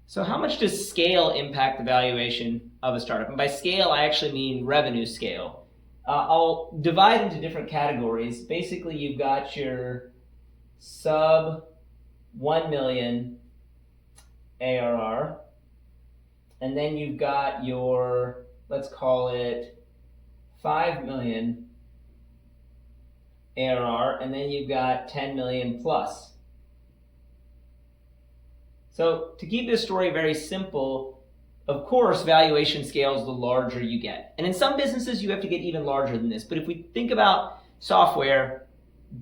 So how much does scale impact the valuation of a startup? And by scale, I actually mean revenue scale. I'll divide into different categories. Basically, you've got your sub 1 million ARR, and then you've got your, let's call it 5 million ARR, and then you've got 10 million plus. So to keep this story very simple, of course, valuation scales the larger you get. And in some businesses, you have to get even larger than this. But if we think about software,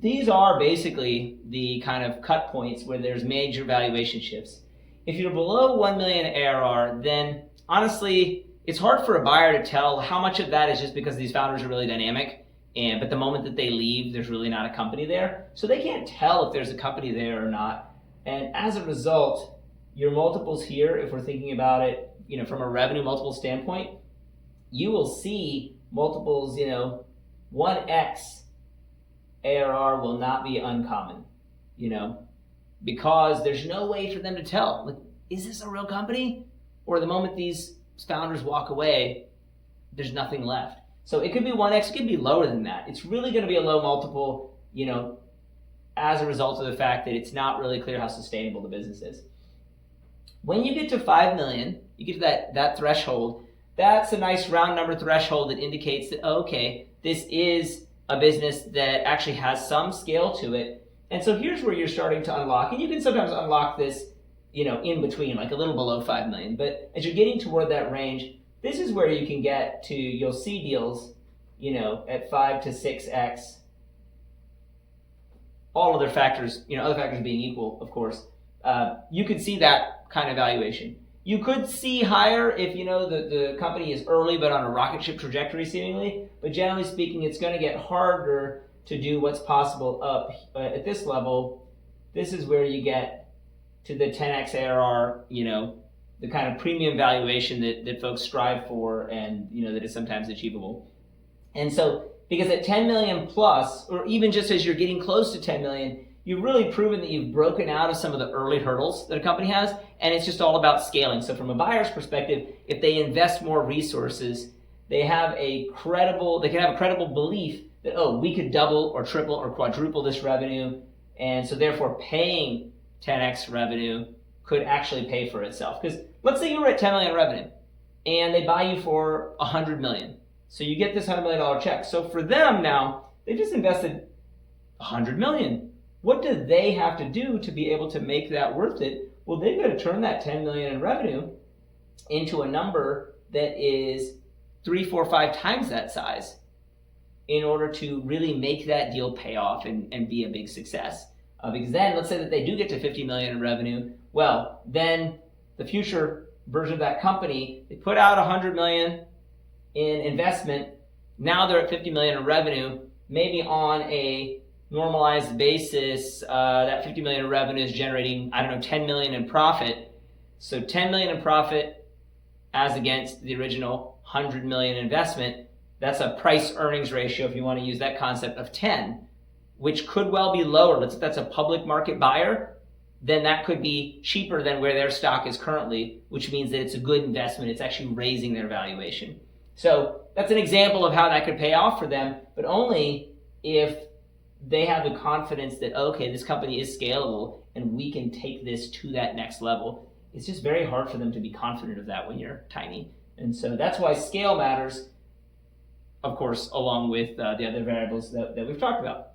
these are basically the kind of cut points where there's major valuation shifts. If you're below 1 million ARR, then honestly, it's hard for a buyer to tell how much of that is just because these founders are really dynamic, but the moment that they leave, there's really not a company there. So they can't tell if there's a company there or not. And as a result, your multiples here, if we're thinking about it, from a revenue multiple standpoint, you will see multiples, 1x ARR will not be uncommon, because there's no way for them to tell, like, is this a real company? Or the moment these founders walk away, there's nothing left. So it could be 1x, it could be lower than that. It's really going to be a low multiple, as a result of the fact that it's not really clear how sustainable the business is. When you get to 5 million, you get to that threshold, that's a nice round number threshold that indicates that, okay, this is a business that actually has some scale to it. And so here's where you're starting to unlock, and you can sometimes unlock this, in between, like a little below 5 million. But as you're getting toward that range, this is where you can get to, you'll see deals, at 5 to 6x. All other factors, other factors being equal, of course. You could see that kind of valuation. You could see higher if the company is early but on a rocket ship trajectory seemingly, but generally speaking, it's going to get harder to do what's possible up at this level. This is where you get to the 10x ARR, the kind of premium valuation that folks strive for and that is sometimes achievable. And so because at 10 million plus, or even just as you're getting close to 10 million, you've really proven that you've broken out of some of the early hurdles that a company has, and it's just all about scaling. So from a buyer's perspective, if they invest more resources, they can have a credible belief that, we could double or triple or quadruple this revenue, and so therefore paying 10x revenue could actually pay for itself. Because let's say you were at 10 million revenue, and they buy you for 100 million. So you get this $100 million check. So for them now, they just invested 100 million. What do they have to do to be able to make that worth it? Well, they've got to turn that 10 million in revenue into a number that is 3, 4, 5 times that size in order to really make that deal pay off and be a big success. Because then, let's say that they do get to 50 million in revenue. Well, then the future version of that company, they put out 100 million in investment. Now they're at 50 million in revenue. Maybe on a normalized basis, that 50 million in revenue is generating, 10 million in profit. So 10 million in profit as against the original 100 million investment, that's a price earnings ratio, if you want to use that concept, of 10, which could well be lower. Let's say that's a public market buyer, then that could be cheaper than where their stock is currently, which means that it's a good investment. It's actually raising their valuation. So that's an example of how that could pay off for them, but only if they have the confidence that, okay, this company is scalable and we can take this to that next level. It's just very hard for them to be confident of that when you're tiny. And so that's why scale matters, of course, along with the other variables that we've talked about.